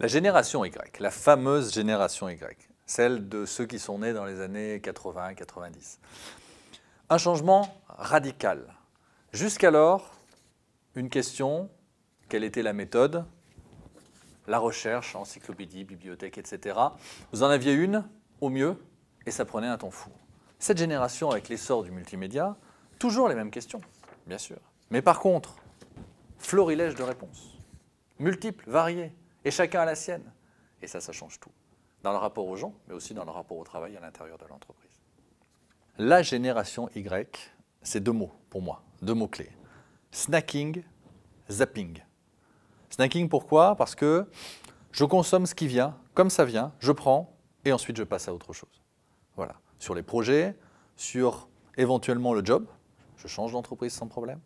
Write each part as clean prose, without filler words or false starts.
La génération Y, la fameuse génération Y, celle de ceux qui sont nés dans les années 80-90. Un changement radical. Jusqu'alors, une question, quelle était la méthode? La recherche, encyclopédie, bibliothèque, etc. Vous en aviez une, au mieux, et ça prenait un temps fou. Cette génération, avec l'essor du multimédia, toujours les mêmes questions, bien sûr. Mais par contre, florilège de réponses, multiples, variées, et chacun a la sienne. Et ça change tout. Dans le rapport aux gens, mais aussi dans le rapport au travail à l'intérieur de l'entreprise. La génération Y, c'est deux mots pour moi, deux mots-clés. Snacking, zapping. Snacking, pourquoi? Parce que je consomme ce qui vient, comme ça vient, je prends, et ensuite je passe à autre chose. Voilà. Sur les projets, sur éventuellement le job, je change d'entreprise sans problème.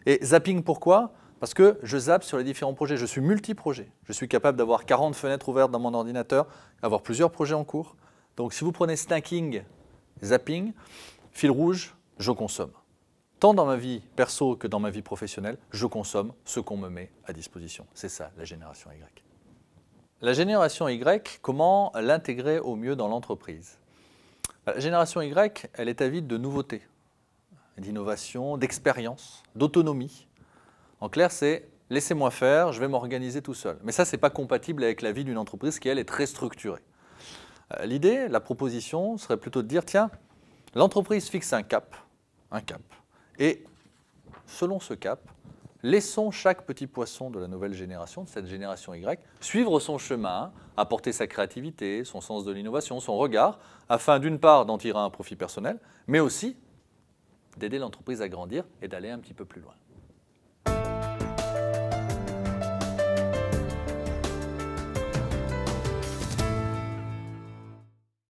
Et zapping, pourquoi? Parce que je zappe sur les différents projets. Je suis multi-projet. Je suis capable d'avoir 40 fenêtres ouvertes dans mon ordinateur, avoir plusieurs projets en cours. Donc si vous prenez snacking, zapping, fil rouge, je consomme. Tant dans ma vie perso que dans ma vie professionnelle, je consomme ce qu'on me met à disposition. C'est ça, la génération Y. La génération Y, comment l'intégrer au mieux dans l'entreprise? La génération Y, elle est avide de nouveautés, d'innovation, d'expérience, d'autonomie. En clair, c'est « laissez-moi faire, je vais m'organiser tout seul ». Mais ça, ce n'est pas compatible avec la vie d'une entreprise qui, elle, est très structurée. L'idée, la proposition, serait plutôt de dire « tiens, l'entreprise fixe un cap, et selon ce cap, laissons chaque petit poisson de la nouvelle génération, de cette génération Y, suivre son chemin, apporter sa créativité, son sens de l'innovation, son regard, afin d'une part d'en tirer un profit personnel, mais aussi d'aider l'entreprise à grandir et d'aller un petit peu plus loin ».